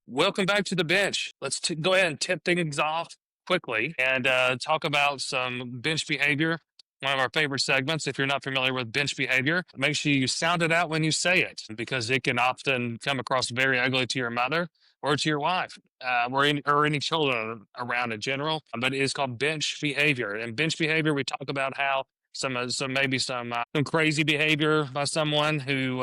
Welcome back to the bench. Let's go ahead and tip things off quickly and talk about some bench behavior. One of our favorite segments. If you're not familiar with bench behavior, make sure you sound it out when you say it because it can often come across very ugly to your mother or to your wife or any children around in general. But it is called bench behavior. And bench behavior, we talk about how some crazy behavior by someone who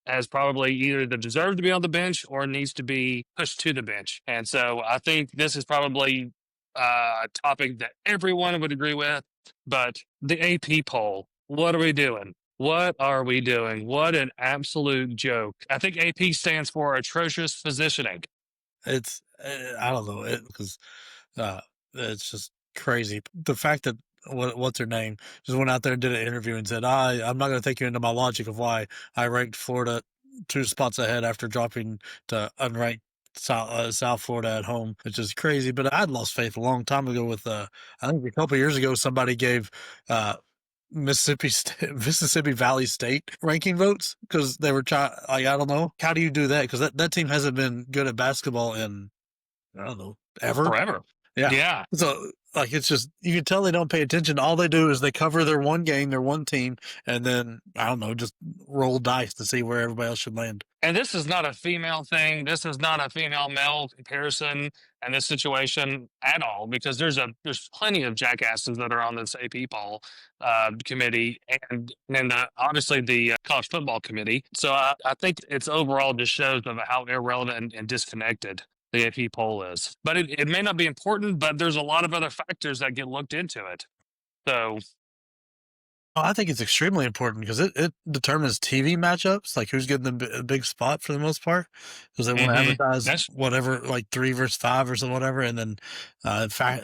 has probably either the deserve to be on the bench or needs to be pushed to the bench. And so I think this is probably a topic that everyone would agree with. But the AP poll, what are we doing? What are we doing? What an absolute joke. I think AP stands for atrocious positioning. I don't know because it's just crazy. The fact that what's her name just went out there and did an interview and said, I'm not going to take you into my logic of why I ranked Florida 2 spots ahead after dropping to unranked South Florida at home. It's just crazy. But I'd lost faith a long time ago with, I think a couple years ago, somebody gave, Mississippi Valley State ranking votes because they were trying. Like, I don't know, how do you do that? Because that team hasn't been good at basketball in, I don't know, ever. Forever. Yeah. Yeah. So it's just, you can tell they don't pay attention. All they do is they cover their one game, their one team, and then I don't know, just roll dice to see where everybody else should land. And this is not a female thing. This is not a female male comparison in this situation at all, because there's plenty of jackasses that are on this AP poll committee and then obviously the college football committee. So I think it's overall just shows of how irrelevant and disconnected the AP poll is. But it may not be important, but there's a lot of other factors that get looked into it. So I think it's extremely important because it determines TV matchups, like who's getting a big spot for the most part, because they want to advertise whatever, like 3 versus 5 or something, whatever, and then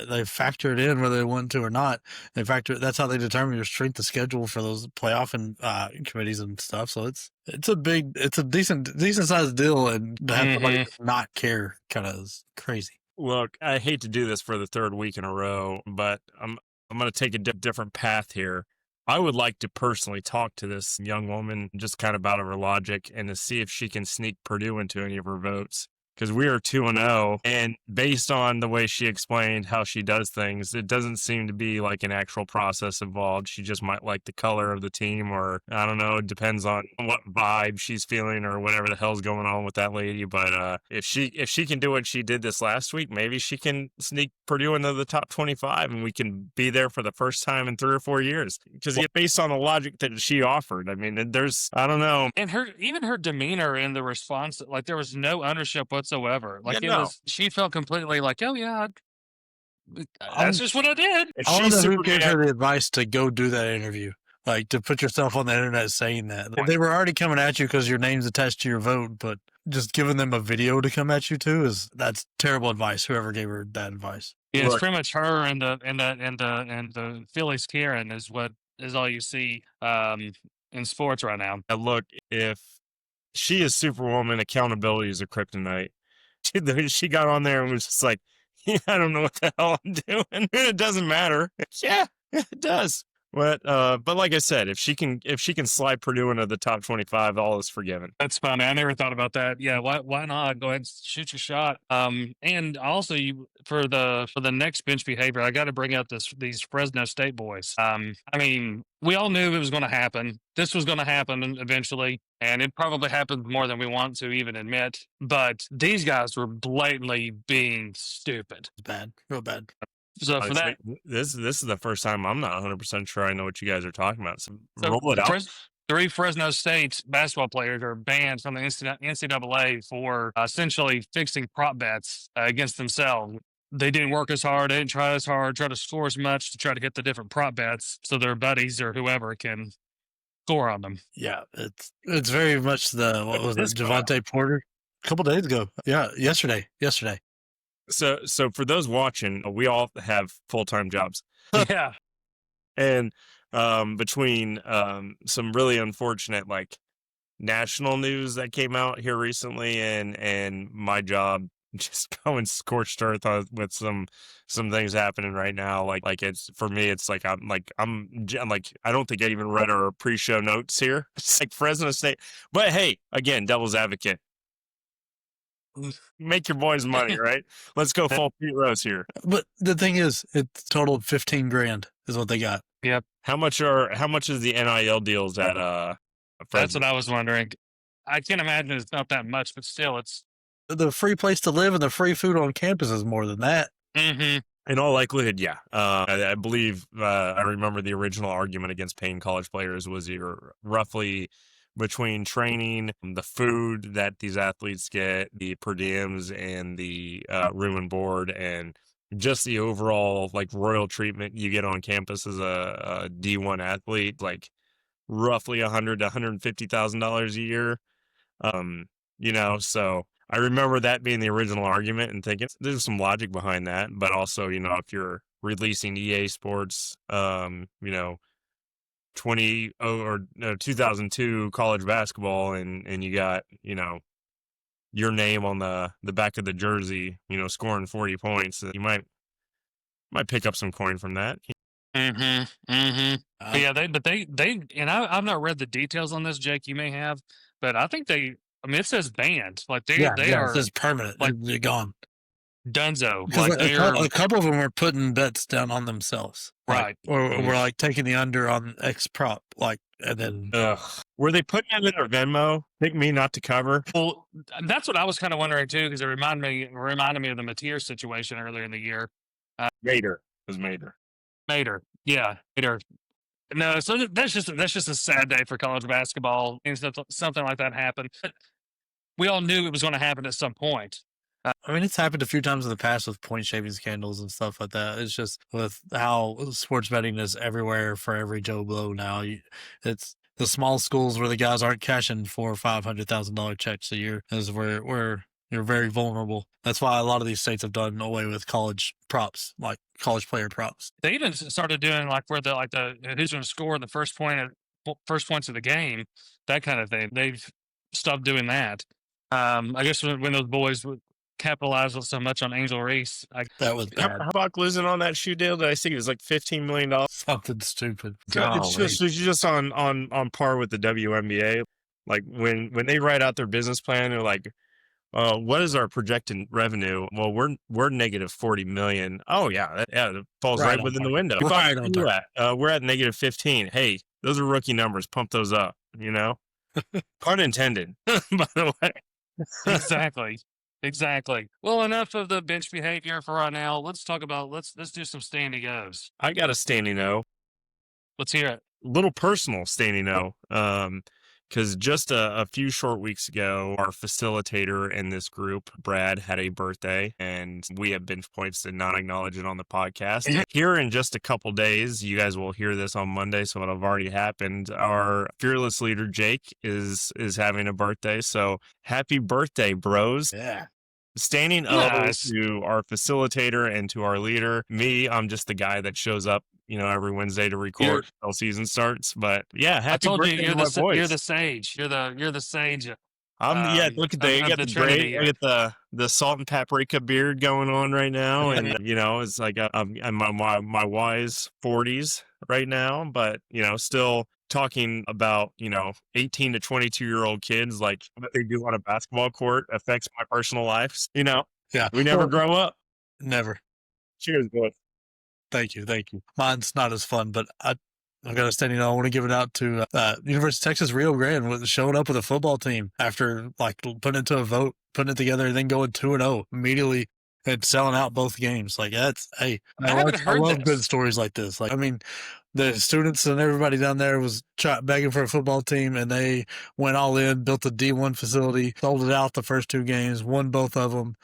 they factor it in whether they want to or not. That's how they determine your strength of schedule for those playoff and committees and stuff. So it's a decent sized deal, and to have somebody not care kind of is crazy. Look, I hate to do this for the 3rd week in a row, but I'm going to take a different path here. I would like to personally talk to this young woman just kind of about her logic and to see if she can sneak Purdue into any of her votes. Because we are 2-0, and based on the way she explained how she does things, it doesn't seem to be like an actual process involved. She just might like the color of the team, or I don't know, it depends on what vibe she's feeling or whatever the hell's going on with that lady. But if she can do what she did this last week, maybe she can sneak Purdue into the top 25, and we can be there for the first time in 3 or 4 years. Because based on the logic that she offered, I mean, I don't know. And even her demeanor in the response, like there was no ownership whatsoever. Like she felt completely like, oh yeah, that's just what I did. I don't know who gave her the advice to go do that interview, like to put yourself on the internet saying that. Like, they were already coming at you because your name's attached to your vote, but just giving them a video to come at you too that's terrible advice. Whoever gave her that advice. Yeah, it's pretty much her and the Phillies Karen is what is all you see in sports right now. Look, if she is Superwoman, accountability is a kryptonite. She got on there and was just like, yeah, I don't know what the hell I'm doing. It doesn't matter. Yeah, it does. But like I said, if she can slide Purdue into the top 25, all is forgiven. That's funny. I never thought about that. Yeah, why not? Go ahead and shoot your shot. And also for the next bench behavior, I got to bring up these Fresno State boys. I mean, we all knew it was going to happen. This was going to happen eventually, and it probably happened more than we want to even admit. But these guys were blatantly being stupid. It's bad, real bad. So for that, this is the first time I'm not 100% sure I know what you guys are talking about. So roll it out. 3 Fresno State basketball players are banned from the NCAA for essentially fixing prop bets against themselves. They didn't work as hard. They didn't try as hard, try to score as much to try to hit the different prop bets so their buddies or whoever can score on them. Yeah, it's very much what was it, Javante Porter? A couple days ago. Yeah, yesterday. So for those watching, we all have full-time jobs. Yeah. And between some really unfortunate like national news that came out here recently and my job just going scorched earth with some things happening right now. Like it's, for me, it's like I'm like I don't think I even read our pre-show notes here. It's like Fresno State. But hey, again, devil's advocate. Make your boys money, right? Let's go full Pete Rose here. But the thing is, it totaled $15,000 is what they got. Yep. How much is the NIL deals at That's Fresno? what I was wondering. I can't imagine it's not that much, but still, it's The free place to live and the free food on campus is more than that. In all likelihood, yeah. I believe I remember the original argument against paying college players was you're roughly between training, the food that these athletes get, the per diems, and the room and board, and just the overall like royal treatment you get on campus as a D1 athlete, like roughly $100,000 to $150,000 a year. So I remember that being the original argument and thinking there's some logic behind that, but also, if you're releasing EA Sports, 2002 college basketball and you got, your name on the back of the jersey, scoring 40 points, you might pick up some coin from that. But yeah, and I've not read the details on this, Jake. You may have, but I think it says banned. Like they are. It says permanent. Like they're gone. Dunzo. Because a couple of them were putting bets down on themselves, right? Or we're like taking the under on X prop, and then were they putting it in their Venmo? Pick me not to cover. Well, that's what I was kind of wondering too, because it reminded me of the Mateer situation earlier in the year. Mater was Mater. Mater, yeah, Mater. No, so that's just a sad day for college basketball. And something like that happened. But we all knew it was going to happen at some point. It's happened a few times in the past with point shaving scandals and stuff like that. It's just with how sports betting is everywhere for every Joe Blow now. It's the small schools where the guys aren't cashing $400,000 or $500,000 checks a year is where you're very vulnerable. That's why a lot of these states have done away with college props, like college player props. They even started doing who's going to score the first points of the game, that kind of thing. They've stopped doing that. I guess when those boys would capitalize so much on Angel Reese, that was bad. How about losing on that shoe deal? Did I think it was like $15 million? Something stupid. It's just on par with the WNBA. Like when they write out their business plan, they're like, what is our projected revenue? Well, we're negative 40 million. Oh yeah, that falls right within the window. We're at negative 15. Hey, those are rookie numbers. Pump those up. Pun intended. By the way. Exactly. Well, enough of the bench behavior for right now. Let's talk about let's do some standing O's. I got a standing O. Let's hear it. Little personal standing O. Because just a few short weeks ago, our facilitator in this group, Brad, had a birthday, and we have bench points to not acknowledge it on the podcast. Here in just a couple days, you guys will hear this on Monday, so it'll have already happened. Our fearless leader, Jake, is having a birthday, so happy birthday, bros. Yeah. Standing up to our facilitator and to our leader. Me, I'm just the guy that shows up, every Wednesday to record until season starts. But yeah, happy birthday to my boys. You're the sage. You're the sage. Look at that. You got the braid. I get the salt and paprika beard going on right now, and it's like I'm my wise 40s right now, but still talking about 18 to 22-year-old kids, like what they do on a basketball court affects my personal life. Yeah, we never grow up. Never. Cheers, boys. Thank you. Mine's not as fun, but I got a standing. I want to give it out to University of Texas Rio Grande, showing up with a football team after putting it to a vote, putting it together, and then going 2-0 immediately and selling out both games. I love good stories like this. The students and everybody down there was begging for a football team, and they went all in, built a D1 facility, sold it out the first 2 games, won both of them,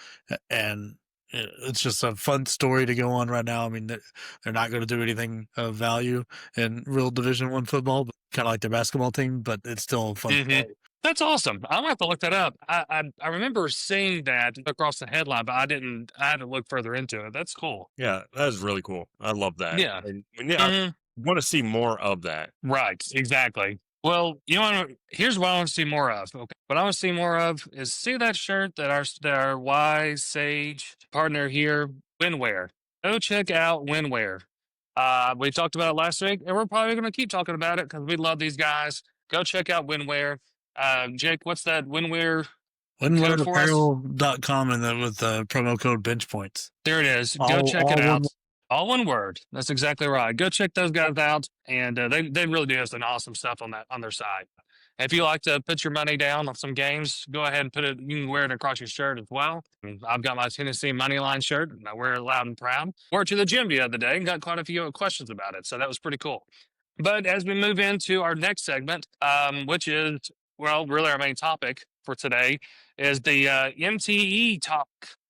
and it's just a fun story to go on right now. They're not going to do anything of value in real Division I football, kind of like their basketball team, but it's still a fun story. That's awesome. I'm gonna have to look that up. I remember seeing that across the headline, but I had to look further into it. That's cool. Yeah, that is really cool. I love that. Yeah. I want to see more of that. Right. Exactly. Well, here's what I want to see more of. Okay. What I want to see more of is see that shirt that our wise sage partner here, WinWear. Go check out WinWear. We talked about it last week, and we're probably going to keep talking about it because we love these guys. Go check out WinWear. Jake, what's that WinWear WinWearApparel.com and then with the promo code bench points. There it is. Go check it out. All one word. That's exactly right. Go check those guys out, and they really do have some awesome stuff on their side. If you like to put your money down on some games, go ahead and put it. You can wear it across your shirt as well. I've got my Tennessee Moneyline shirt, and I wear it loud and proud. Wore it to the gym the other day and got quite a few questions about it, so that was pretty cool. But as we move into our next segment, which is, well, really our main topic for today, is the MTE talk.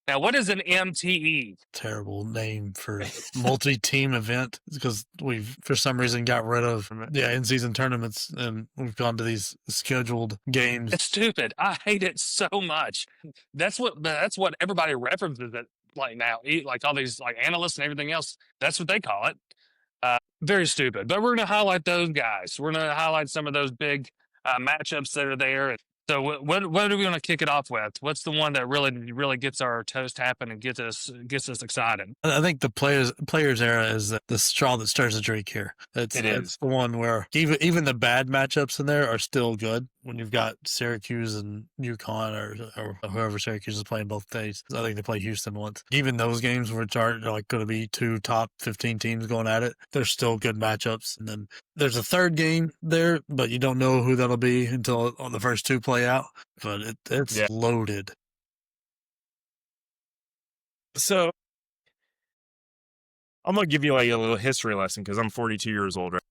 Now, what is an MTE? Terrible name for multi-team event, because we've, for some reason, got rid of in-season tournaments and we've gone to these scheduled games. It's stupid. I hate it so much. That's what everybody references it like now. Like all these like analysts and everything else. That's what they call it. Very stupid. But we're going to highlight those guys. We're going to highlight some of those big matchups that are there. So what are we going to kick it off with? What's the one that really gets our toes tapping and gets us excited? I think the players era is the straw that stirs the drink here. It's the one where even the bad matchups in there are still good. When you've got Syracuse and UConn or whoever Syracuse is playing both days. I think they play Houston once. Even those games which are like going to be two top 15 teams going at it, they're still good matchups. And then there's a third game there, but you don't know who that'll be until the first two play out. But it's loaded. So I'm going to give you like a little history lesson because I'm 42 years old, right?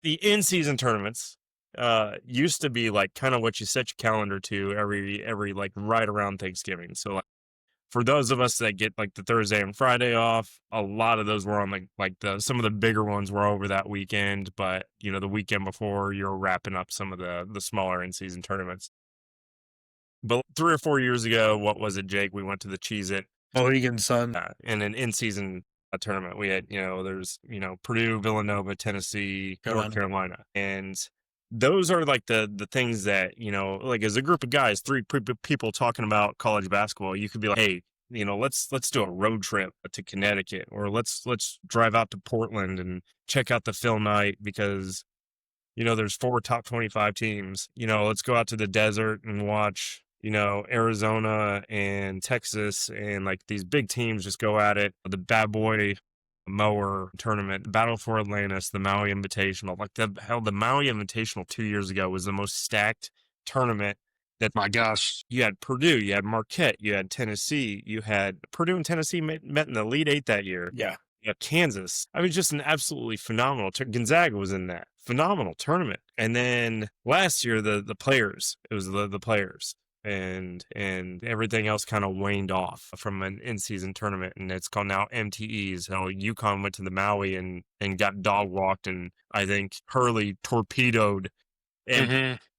The in-season tournaments used to be like kind of what you set your calendar to every like right around Thanksgiving. So like for those of us that get like the Thursday and Friday off, a lot of those were on some of the bigger ones were over that weekend. But you know, the weekend before you're wrapping up some of the smaller in-season tournaments. But 3 or 4 years ago, what was it, Jake? We went to the Cheez-It Mohegan Sun in an in-season tournament. We had, there's, Purdue, Villanova, Tennessee, North Carolina. And those are like the things that, like as a group of guys, 3 people talking about college basketball, you could be like, hey, let's do a road trip to Connecticut, or let's drive out to Portland and check out the Phil night because, there's 4 top 25 teams. Let's go out to the desert and watch, Arizona and Texas and like these big teams just go at it. The Bad Boy Mower tournament, Battle for Atlantis, the Maui Invitational. Like the Maui Invitational 2 years ago was the most stacked tournament. My gosh. You had Purdue, you had Marquette, you had Tennessee, you had Purdue and Tennessee met in the Elite Eight that year. Yeah. You had Kansas. I mean, just an absolutely phenomenal. Gonzaga was in that phenomenal tournament. And then last year, the players, it was the players. And everything else kind of waned off from an in-season tournament, and it's called now MTEs. So UConn went to the Maui and got dog walked, and I think Hurley torpedoed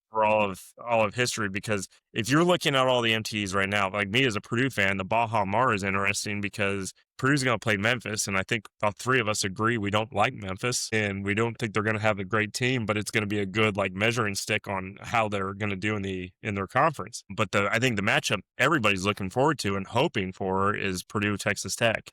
for all of history. Because if you're looking at all the MTEs right now, like me as a Purdue fan, the Baja Mar is interesting because Purdue's going to play Memphis, and I think about 3 of us agree we don't like Memphis, and we don't think they're going to have a great team, but it's going to be a good like measuring stick on how they're going to do in their conference. But I think the matchup everybody's looking forward to and hoping for is Purdue Texas Tech.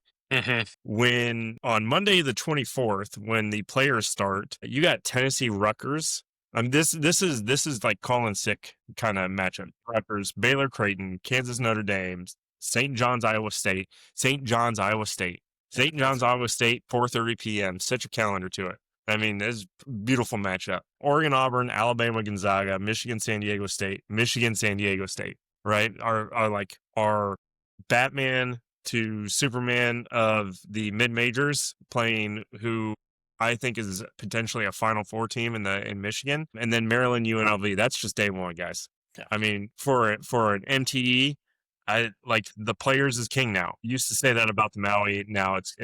When on Monday the 24th, when the players start, you got Tennessee Rutgers. This is like calling sick kind of matchup. Rutgers, Baylor Creighton, Kansas Notre Dame, St. John's Iowa State, 4:30 p.m. Set your calendar to it. I mean, it's a beautiful matchup. Oregon Auburn, Alabama Gonzaga, Michigan San Diego State, right? Our Batman to Superman of the mid-majors playing who I think is potentially a Final Four team in Michigan, and then Maryland UNLV. That's just day one, guys. Yeah. I mean, for an MTE, I like the players is king now. Used to say that about the Maui. Now it's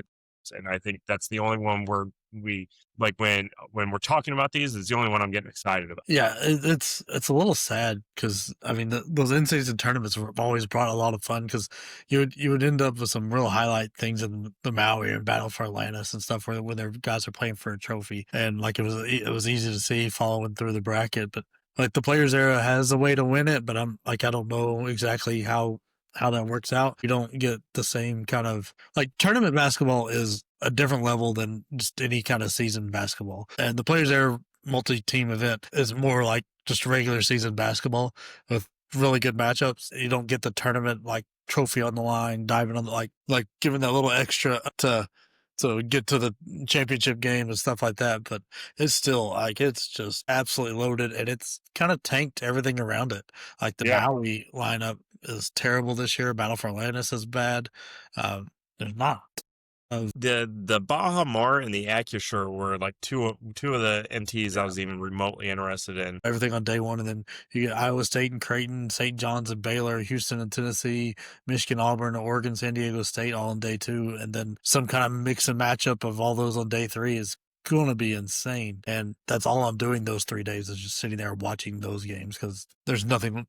and I think that's the only one where we like when we're talking about these is the only one I'm getting excited about. Yeah, it's a little sad because I mean those in-season tournaments have always brought a lot of fun because you would end up with some real highlight things in the Maui and Battle for Atlantis and stuff when their guys are playing for a trophy, and like it was easy to see following through the bracket. But like the players era has a way to win it, but I don't know exactly how that works out. You don't get the same kind of like tournament basketball is a different level than just any kind of season basketball. And the players era multi-team event is more like just regular season basketball with really good matchups. You don't get the tournament like trophy on the line, diving on the like giving that little extra to get to the championship game and stuff like that. But it's still like it's just absolutely loaded, and it's kind of tanked everything around it. Like the Maui lineup is terrible this year. Battle for Atlantis is bad. There's not. The Baja Mar and the Acusure were like two of the MTs I was even remotely interested in. Everything on day one, and then you get Iowa State and Creighton, St. John's and Baylor, Houston and Tennessee, Michigan, Auburn, Oregon, San Diego State all on day two, and then some kind of mix and matchup of all those on day three is going to be insane. And that's all I'm doing those 3 days is just sitting there watching those games because there's nothing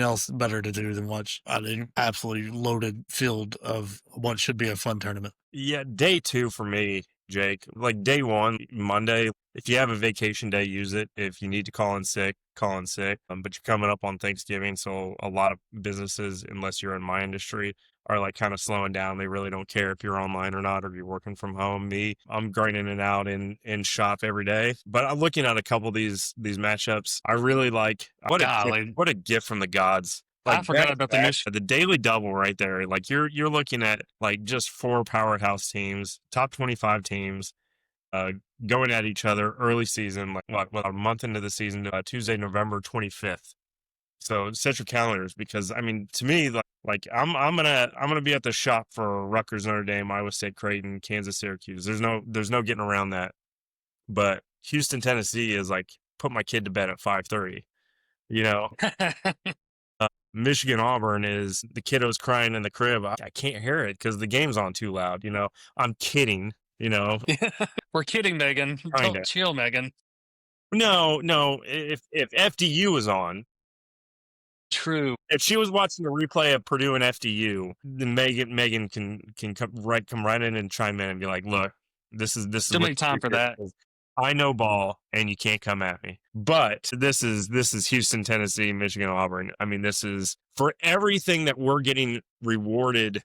else better to do than watch an absolutely loaded field of what should be a fun tournament. Yeah, day two for me, Jake. Like day one, Monday, if you have a vacation day, use it. If you need to call in sick, call in sick. But you're coming up on Thanksgiving, so a lot of businesses, unless you're in my industry, are like kind of slowing down. They really don't care if you're online or not, or if you're working from home. Me, I'm grinding it out in shop every day. But I'm looking at a couple of these matchups. I really like what a gift from the gods. Like I forgot about the daily double right there. Like you're looking at like just 4 powerhouse teams, top 25 teams, going at each other early season, like a month into the season, Tuesday, November 25th. So set your calendars because I mean, to me, like I'm gonna be at the shop for Rutgers, Notre Dame, Iowa State, Creighton, Kansas, Syracuse. There's no getting around that. But Houston, Tennessee is like put my kid to bed at 5:30. You know. Michigan Auburn is the kiddos crying in the crib. I can't hear it because the game's on too loud. You know, I'm kidding. You know, we're kidding, Megan. Don't chill, Megan. No. If FDU was on, true. If she was watching the replay of Purdue and FDU, then Megan can come right in and chime in and be like, "Look, this is still make time for that." I know ball, and you can't come at me. But this is Houston, Tennessee, Michigan, Auburn. I mean, this is for everything that we're getting rewarded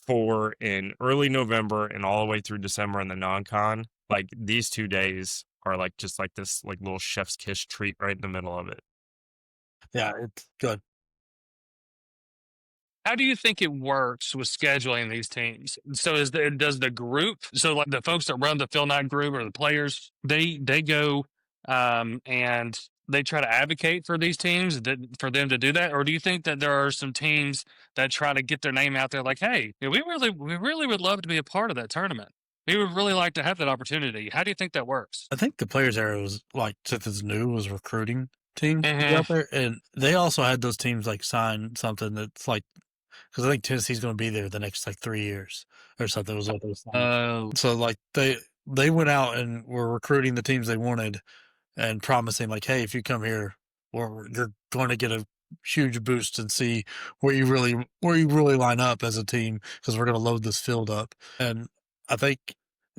for in early November and all the way through December in the non-con. Like these 2 days are like just like this like little chef's kiss treat right in the middle of it. Yeah, it's good. How do you think it works with scheduling these teams? So does the group, so like the folks that run the Phil Knight group or the players, they go and they try to advocate for these teams for them to do that? Or do you think that there are some teams that try to get their name out there like, hey, we really would love to be a part of that tournament. We would really like to have that opportunity. How do you think that works? I think the players era was like, since it's new, was recruiting teams out there. And they also had those teams like sign something that's like, because I think Tennessee's going to be there the next like 3 years or something. Was what they signed. So like they went out and were recruiting the teams they wanted and promising like, hey, if you come here, you're going to get a huge boost and see where you really line up as a team because we're going to load this field up. And I think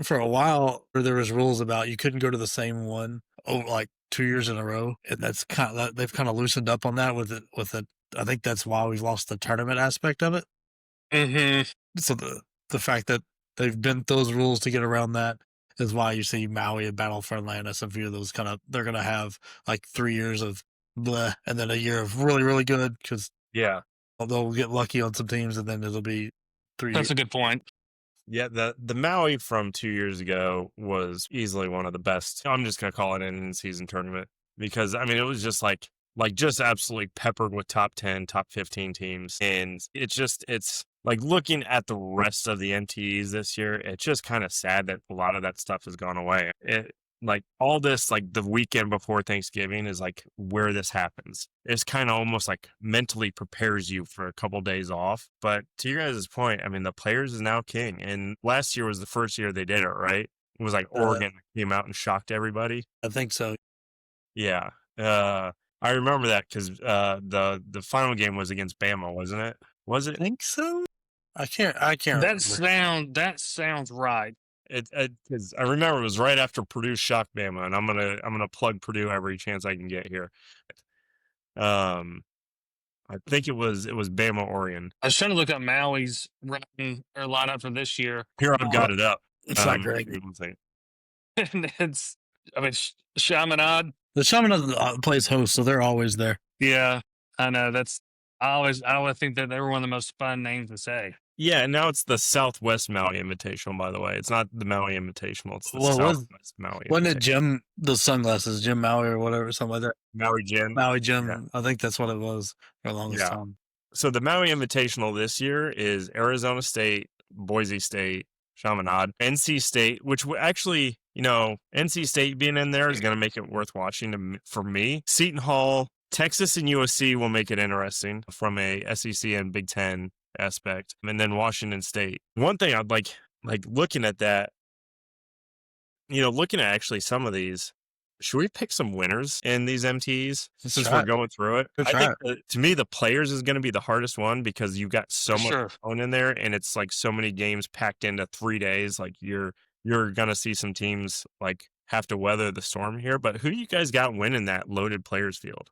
for a while there was rules about you couldn't go to the same one like 2 years in a row, and that's they've kind of loosened up on that with it. I think that's why we've lost the tournament aspect of it. Mm-hmm. So the fact that they've bent those rules to get around that is why you see Maui and Battle for Atlantis. A few of those they're going to have like 3 years of bleh and then a year of really, really good because they'll get lucky on some teams and then it'll be 3 years. That's a good point. Yeah, the Maui from 2 years ago was easily one of the best. I'm just going to call it an in-season tournament because, I mean, it was just like just absolutely peppered with top 10, top 15 teams. And it's like looking at the rest of the MTEs this year, it's just kind of sad that a lot of that stuff has gone away. Like all this, like the weekend before Thanksgiving is like where this happens. It's kind of almost like mentally prepares you for a couple of days off. But to your guys' point, I mean, the players is now king. And last year was the first year they did it, right? It was like Oregon came out and shocked everybody. I think so. Yeah. I remember that because the final game was against Bama, wasn't it? Was it? I think so. I can't. That sounds right. Because I remember it was right after Purdue shocked Bama, and I'm gonna plug Purdue every chance I can get here. I think it was Bama, Oregon. I was trying to look up Maui's lineup for this year. Here, I've got it up. It's not great. It's Chaminade, The Shaman plays host, so they're always there. Yeah, I know. I always think that they were one of the most fun names to say. Yeah, and now it's the Southwest Maui Invitational, by the way. It's not the Maui Invitational, it's the Southwest Maui Wasn't it Invitational. Jim, the sunglasses, Jim Maui or whatever, something like that? Maui Jim. Maui Jim. Yeah. I think that's what it was for the longest time. So the Maui Invitational this year is Arizona State, Boise State, Chaminade, NC State, which actually, NC State being in there is going to make it worth watching for me. Seton Hall, Texas, and USC will make it interesting from a SEC and Big Ten aspect, and then Washington State. One thing I'd like looking at that, looking at actually some of these, should we pick some winners in these MTs since we're going through it? I think to me, the players is going to be the hardest one because you've got so much on in there, and it's like so many games packed into 3 days. Like you're going to see some teams like have to weather the storm here. But who do you guys got winning that loaded players field?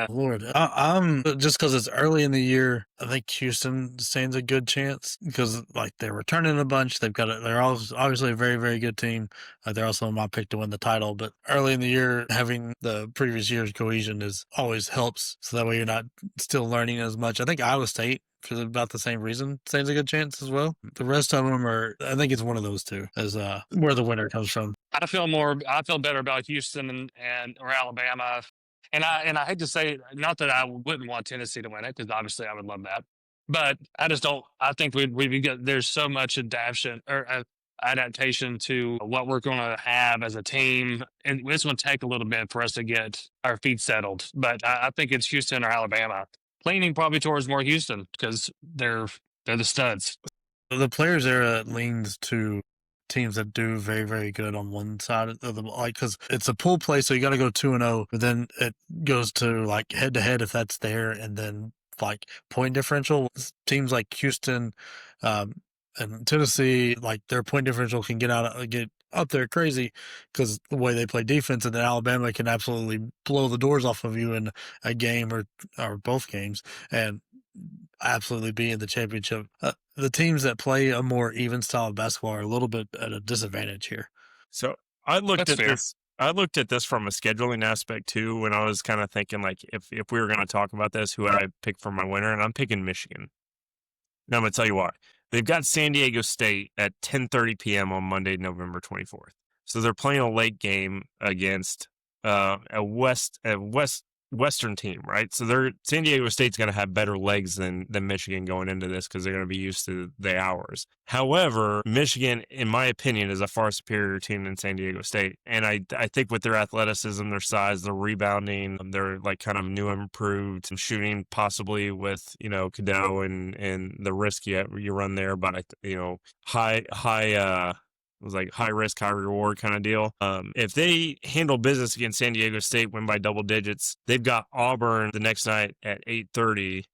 Lord, I'm just because it's early in the year. I think Houston stands a good chance because like they're returning a bunch. They're obviously a very, very good team. They're also my pick to win the title. But early in the year, having the previous year's cohesion always helps. So that way you're not still learning as much. I think Iowa State, for about the same reason, stands a good chance as well. The rest of them I think it's one of those two as where the winner comes from. I feel better about Houston or Alabama. And I hate to say, not that I wouldn't want Tennessee to win it, because obviously I would love that. But I just don't. I think there's so much adaptation to what we're going to have as a team, and it's going to take a little bit for us to get our feet settled. But I think it's Houston or Alabama. Leaning probably towards more Houston because they're the studs. The players era leans to teams that do very, very good on one side of the because it's a pool play, so you got to go 2-0, but then it goes to like head to head if that's there, and then like point differential. Teams like Houston and Tennessee, like their point differential can get up there crazy because the way they play defense, and then Alabama can absolutely blow the doors off of you in a game or both games and absolutely be in the championship. The teams that play a more even style of basketball are a little bit at a disadvantage here. So I looked at this. I looked at this from a scheduling aspect too, when I was kind of thinking like if we were going to talk about this, who I pick for my winner, and I'm picking Michigan. Now I'm going to tell you why. They've got San Diego State at 10:30 p.m. on Monday, November 24th. So they're playing a late game against a Western team, right? So San Diego State's going to have better legs than Michigan going into this because they're going to be used to the hours. However, Michigan, in my opinion, is a far superior team than San Diego State. And I think with their athleticism, their size, their rebounding, they're like kind of new and improved, shooting possibly with, Cadeau and the risk you run there, but, high it was like high risk, high reward kind of deal. If they handle business against San Diego State, win by double digits, they've got Auburn the next night at 8:30.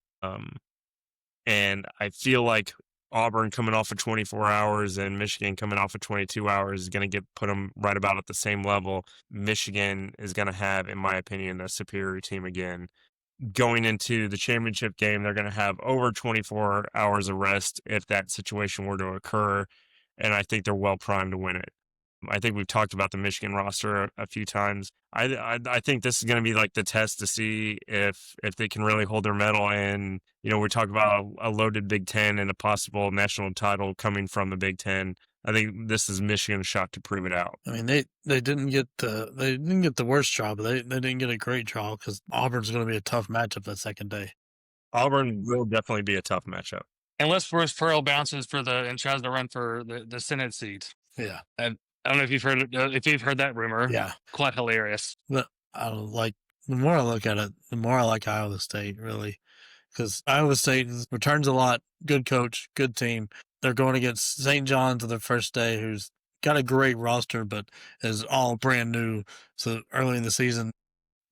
And I feel like Auburn coming off of 24 hours and Michigan coming off of 22 hours is going to put them right about at the same level. Michigan is going to have, in my opinion, a superior team again. Going into the championship game, they're going to have over 24 hours of rest if that situation were to occur. And I think they're well primed to win it. I think we've talked about the Michigan roster a few times. I think this is going to be like the test to see if they can really hold their mettle. And, we talk about a loaded Big Ten and a possible national title coming from the Big Ten. I think this is Michigan's shot to prove it out. I mean, they didn't get the worst draw, but they didn't get a great draw because Auburn's going to be a tough matchup that second day. Auburn will definitely be a tough matchup. Unless Bruce Pearl bounces and tries to run for the Senate seat. Yeah. And I don't know if you've heard that rumor. Yeah. Quite hilarious. But the more I look at it, the more I like Iowa State, really. Because Iowa State returns a lot. Good coach, good team. They're going against St. John's the first day, who's got a great roster, but is all brand new. So early in the season,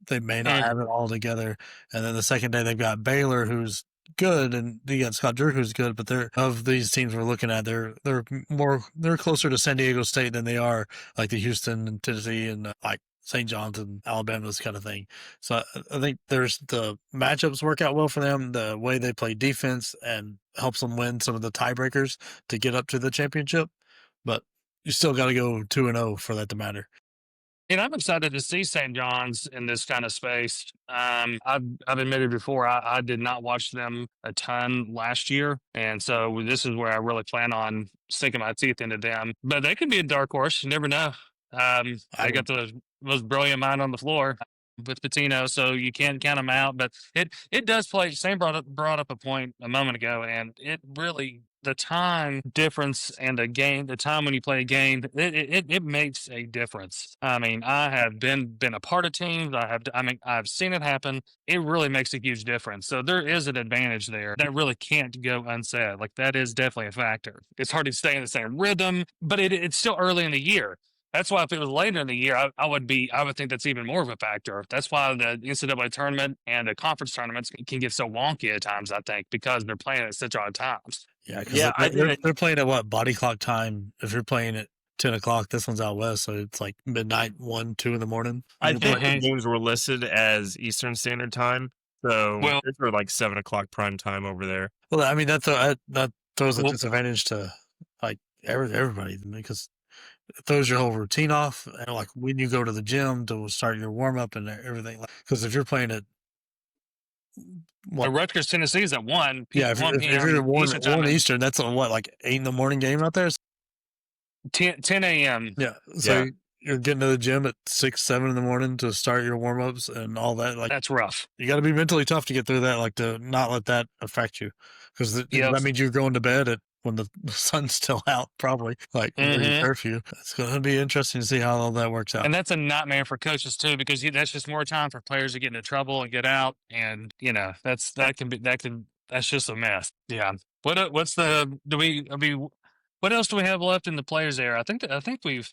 they may not have it all together. And then the second day, they've got Baylor, who's good, and you got Scott Drew, who's good. But of these teams we're looking at, they're closer to San Diego State than they are like the Houston and Tennessee and like St. John's and Alabama, this kind of thing. So I think there's the matchups work out well for them. The way they play defense and helps them win some of the tiebreakers to get up to the championship. But you still got to go 2-0 for that to matter. And I'm excited to see St. John's in this kind of space. I've admitted before I did not watch them a ton last year, and so this is where I really plan on sinking my teeth into them. But they could be a dark horse. You never know. They got the most brilliant mind on the floor with Patino, so you can't count them out. But it does play. Sam brought up a point a moment ago, and it really the time difference and the time when you play a game, it makes a difference. I mean, I have been a part of teams. I've seen it happen. It really makes a huge difference. So there is an advantage there that really can't go unsaid. Like that is definitely a factor. It's hard to stay in the same rhythm, but it's still early in the year. That's why if it was later in the year, I would think that's even more of a factor. That's why the NCAA tournament and the conference tournaments can get so wonky at times, I think, because they're playing at such odd times. Yeah, because they're playing at what body clock time? If you're playing at 10 o'clock, this one's out west, so it's like midnight, 1, 2 in the morning. I think the games were listed as Eastern Standard Time, so it's for like 7 o'clock prime time over there. Well, I mean that throws a disadvantage to like everybody because it throws your whole routine off. And like when you go to the gym to start your warm up and everything, because if you're playing at Rutgers, Tennessee is at 1. Yeah, if you're at 1 Eastern, that's on what, like 8 in the morning game out there? 10 a.m. Yeah. So you're getting to the gym at 6, 7 in the morning to start your warm ups and all that. Like that's rough. You got to be mentally tough to get through that, like to not let that affect you, because that means you're going to bed when the sun's still out, probably like curfew. It's going to be interesting to see how all that works out. And that's a nightmare for coaches too, because that's just more time for players to get into trouble and get out. And that's just a mess. Yeah. What else do we have left in the players there? I think we've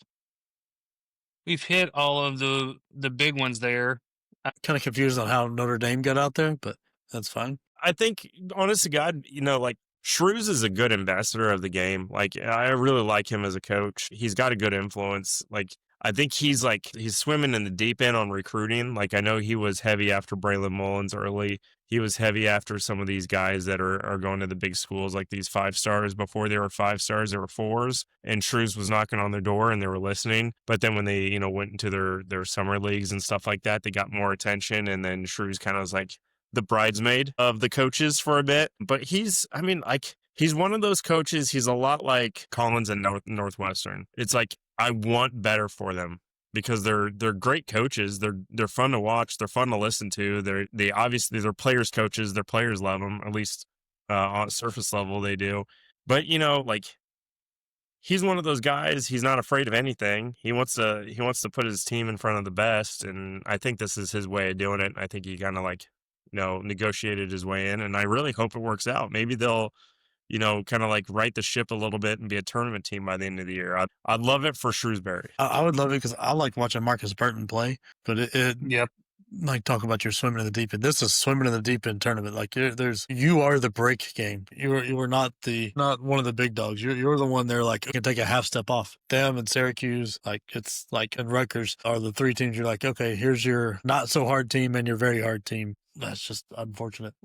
hit all of the big ones there. I'm kind of confused on how Notre Dame got out there, but that's fine. I think, honest to God, like Shrews is a good ambassador of the game. Like, I really like him as a coach. He's got a good influence. Like, I think he's swimming in the deep end on recruiting. Like, I know he was heavy after Braylon Mullins early. He was heavy after some of these guys that are going to the big schools, like these 5 stars. Before they were 5 stars, they were 4s. And Shrews was knocking on their door and they were listening. But then when they, went into their summer leagues and stuff like that, they got more attention. And then Shrews kind of was like the bridesmaid of the coaches for a bit. But he's one of those coaches. He's a lot like Collins and Northwestern. It's like, I want better for them because they're great coaches. They're fun to watch. They're fun to listen to. They're players coaches. Their players love them, at least on surface level they do. But he's one of those guys. He's not afraid of anything. He wants to put his team in front of the best, and I think this is his way of doing it. I think he kind of negotiated his way in, and I really hope it works out. Maybe they'll kind of right the ship a little bit and be a tournament team by the end of the year. I'd love it for Shrewsbury. I would love it because I like watching Marcus Burton play, but like talk about your swimming in the deep end. This is swimming in the deep end tournament. Like you are the break game. You are not one of the big dogs. You're the one there. Like you can take a half step off. Them and Syracuse, and Rutgers are the 3 teams. You're like, okay, here's your not so hard team and your very hard team. That's just unfortunate.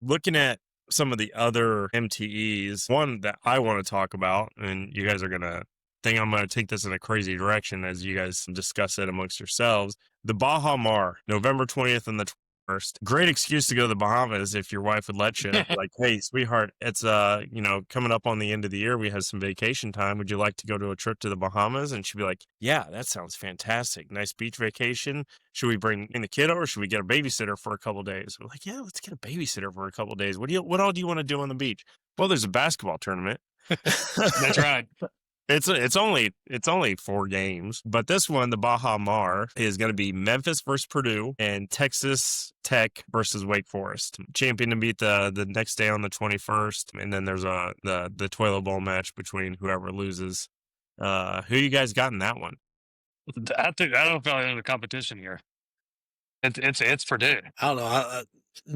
Looking at some of the other MTEs, one that I want to talk about, and you guys are going to think I'm going to take this in a crazy direction as you guys discuss it amongst yourselves. The Baja Mar, November 20th and the 21st. Great excuse to go to the Bahamas if your wife would let you. Like, hey, sweetheart, it's coming up on the end of the year. We have some vacation time. Would you like to go to a trip to the Bahamas? And she'd be like, yeah, that sounds fantastic. Nice beach vacation. Should we bring in the kiddo or should we get a babysitter for a couple of days? We're like, yeah, let's get a babysitter for a couple of days. What all do you want to do on the beach? Well, there's a basketball tournament. That's right. It's only 4 games, but this one, the Baja Mar, is going to be Memphis versus Purdue and Texas Tech versus Wake Forest. Champion to beat the next day on the 21st, and then there's the Toilet Bowl match between whoever loses. Who you guys got in that one? I don't feel like there's a competition here. It's Purdue. I don't know.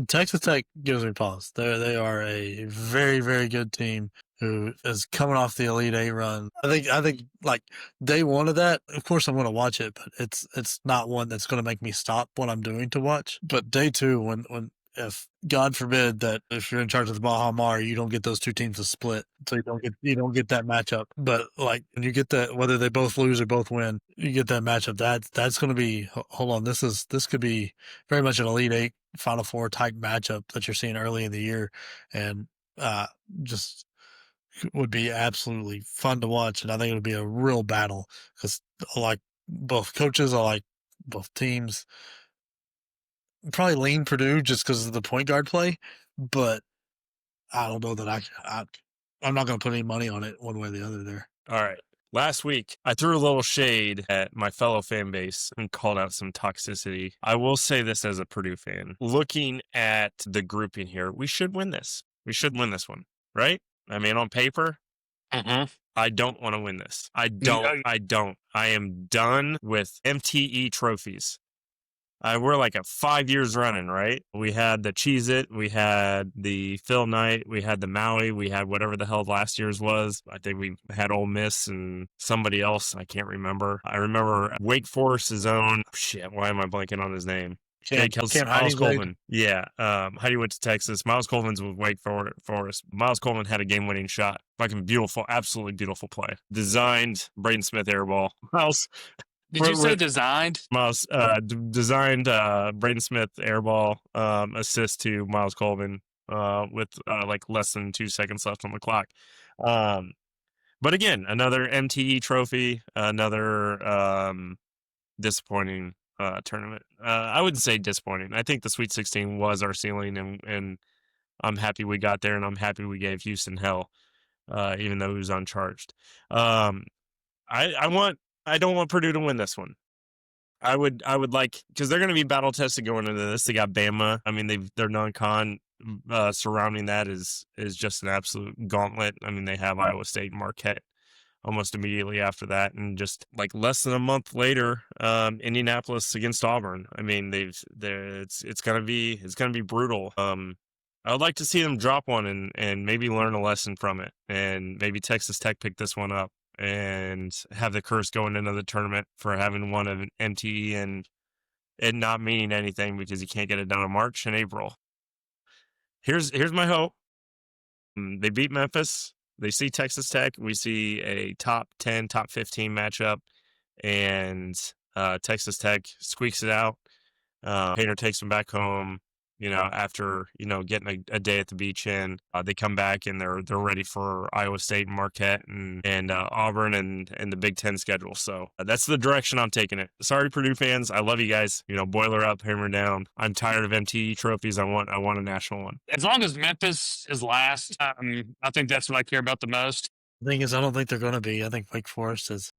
Texas Tech gives me pause. They are a very, very good team who is coming off the Elite 8 run. I think like day one of that, of course I'm going to watch it, but it's not one that's going to make me stop what I'm doing to watch. But day 2, when if God forbid that if you're in charge of the Baja Mar, you don't get those two teams to split, so you don't get that matchup. But like when you get that, whether they both lose or both win, you get that matchup. That's going to be. Hold on, this could be very much an Elite Eight, Final Four type matchup that you're seeing early in the year, and just would be absolutely fun to watch. And I think it would be a real battle because I like both coaches, I like both teams. Probably lean Purdue just because of the point guard play, but I don't know that I'm not going to put any money on it one way or the other there. All right. Last week, I threw a little shade at my fellow fan base and called out some toxicity. I will say this as a Purdue fan. Looking at the grouping here, we should win this. We should win this one, right? I mean, on paper, I don't want to win this. I don't. I am done with MTE trophies. We're like 5 years running, right? We had the Cheez-It, we had the Phil Knight, we had the Maui, we had whatever the hell last year's was. I think we had Ole Miss and somebody else. I can't remember. I remember Wake Forest's own. Shit, why am I blanking on his name? Miles Coleman. Yeah. Heidi went to Texas. Miles Coleman's with Wake Forest. Miles Coleman had a game-winning shot. Fucking beautiful, absolutely beautiful play. Designed Braden Smith airball. Miles. Did you say designed? Miles designed Braden Smith airball assist to Miles Coleman with like less than 2 seconds left on the clock. But again, another MTE trophy, another disappointing tournament. I wouldn't say disappointing. I think the Sweet 16 was our ceiling, and I'm happy we got there, and I'm happy we gave Houston hell, even though he was uncharged. I don't want Purdue to win this one. I would like, because they're going to be battle tested going into this. They got Bama. I mean, their non-con surrounding that is just an absolute gauntlet. I mean, they have Iowa State and Marquette almost immediately after that, and just like less than a month later, Indianapolis against Auburn. I mean, it's gonna be brutal. I would like to see them drop one and maybe learn a lesson from it, and maybe Texas Tech pick this one up and have the curse going into the tournament for having won an MTE and it not meaning anything because you can't get it done in March and April. Here's my hope. They beat Memphis. They see Texas Tech. We see a top 10, top 15 matchup, and Texas Tech squeaks it out. Painter takes them back home. After getting a day at the beach in, they come back and they're ready for Iowa State and Marquette and Auburn and the Big Ten schedule. So that's the direction I'm taking it. Sorry, Purdue fans, I love you guys. Boiler up, hammer down. I'm tired of MTE trophies. I want a national one. As long as Memphis is last, I think that's what I care about the most. The thing is, I don't think they're going to be. I think Wake Forest is.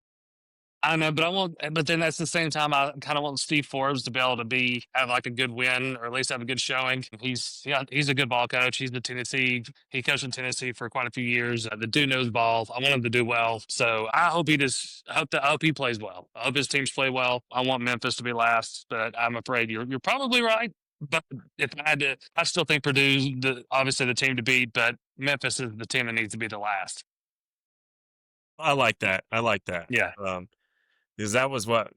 I know, but then that's the same time I kind of want Steve Forbes to be able to have like a good win or at least have a good showing. He's a good ball coach. He coached in Tennessee for quite a few years. The dude knows ball. I want him to do well. So I hope he plays well. I hope his teams play well. I want Memphis to be last, but I'm afraid you're probably right. But if I had to, I still think Purdue's obviously the team to beat, but Memphis is the team that needs to be the last. I like that. Yeah. Because that was was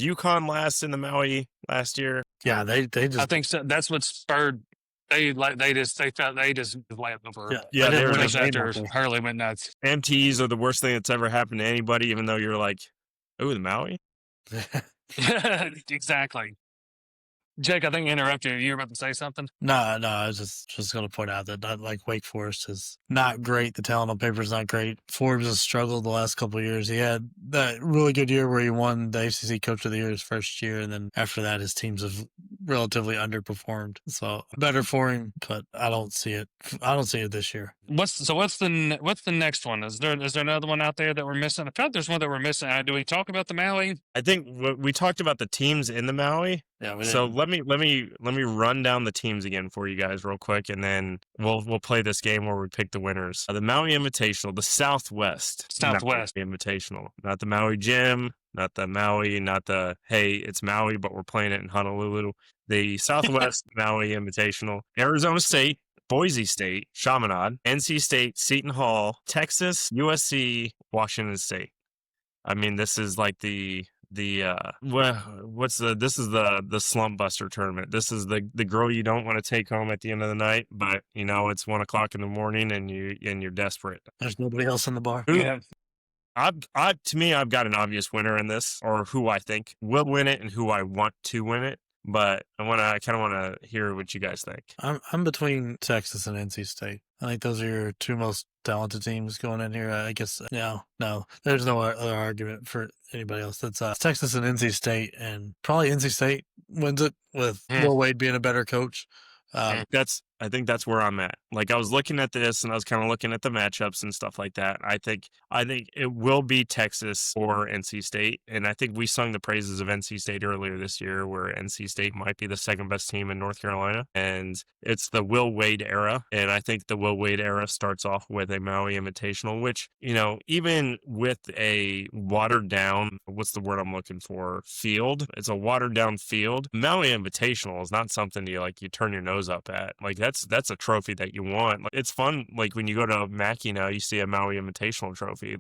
UConn last in the Maui last year? Yeah, they just. I think so. That's what spurred. They just laid over. Yeah, they were just after Hurley went nuts. MTEs are the worst thing that's ever happened to anybody. Even though you're like, oh, the Maui. Exactly. Jake, I think I interrupted you. You were about to say something? No, I was just going to point out that like Wake Forest is not great. The talent on paper is not great. Forbes has struggled the last couple of years. He had that really good year where he won the ACC Coach of the Year his first year, and then after that, his teams have relatively underperformed. So better for him, but I don't see it. I don't see it this year. What's the next one? Is there another one out there that we're missing? I feel like there's one that we're missing. Do we talk about the Maui? I think we talked about the teams in the Maui. Yeah. So let me run down the teams again for you guys real quick, and then we'll play this game where we pick the winners. The Maui Invitational, the Southwest Invitational, not the Maui Gym, not the Maui, not the hey, it's Maui, but we're playing it in Honolulu. The Southwest Maui Invitational, Arizona State, Boise State, Chaminade, NC State, Seton Hall, Texas, USC, Washington State. I mean, this is like the this is the slump buster tournament. This is the girl you don't want to take home at the end of the night, but it's 1 o'clock in the morning and you're desperate. There's nobody else in the bar. Yeah. To me, I've got an obvious winner in this, or who I think will win it and who I want to win it. But I kind of want to hear what you guys think. I'm between Texas and NC State. I think those are your two most talented teams going in here. I guess no, there's no other argument for anybody else. That's Texas and NC State, and probably NC State wins it with Will Wade being a better coach. I think that's where I'm at. Like, I was looking at this and I was kind of looking at the matchups and stuff like that. I think it will be Texas or NC State. And I think we sung the praises of NC State earlier this year, where NC State might be the second best team in North Carolina. And it's the Will Wade era. And I think the Will Wade era starts off with a Maui Invitational, which, even with a watered down, what's the word I'm looking for? Field. It's a watered down field. Maui Invitational is not something you turn your nose up at. Like, that's a trophy that you want. Like, it's fun. Like, when you go to Mackey now, you see a Maui Invitational trophy.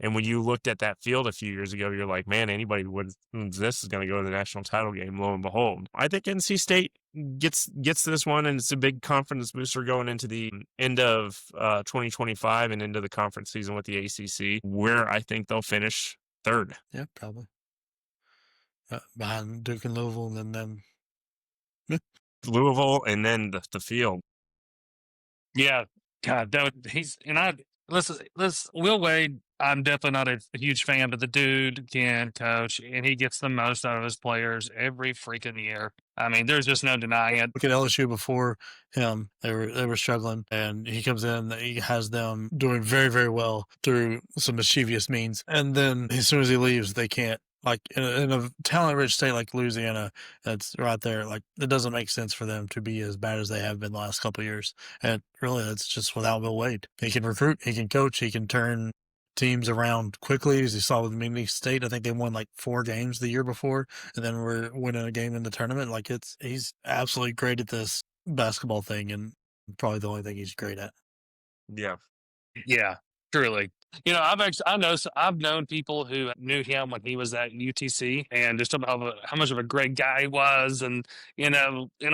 And when you looked at that field a few years ago, you're like, man, anybody who wins this is going to go to the national title game. Lo and behold, I think NC State gets this one, and it's a big confidence booster going into the end of 2025 and into the conference season with the ACC, where I think they'll finish third. Yeah, probably behind Duke and Louisville, and then Louisville, and then the field. Yeah, God, Will Wade, I'm definitely not a huge fan, but the dude can coach, and he gets the most out of his players every freaking year. I mean, there's just no denying it. Look at LSU before him; they were struggling, and he comes in, he has them doing very, very well through some mischievous means, and then as soon as he leaves, they can't. Like, in a talent-rich state like Louisiana, that's right there. Like, it doesn't make sense for them to be as bad as they have been the last couple of years. And really, that's just without Will Wade. He can recruit, he can coach, he can turn teams around quickly, as you saw with Mini State. I think they won 4 games the year before, and then we're winning a game in the tournament. He's absolutely great at this basketball thing, and probably the only thing he's great at. Yeah, truly. I've known people who knew him when he was at UTC, and just about how much of a great guy he was, and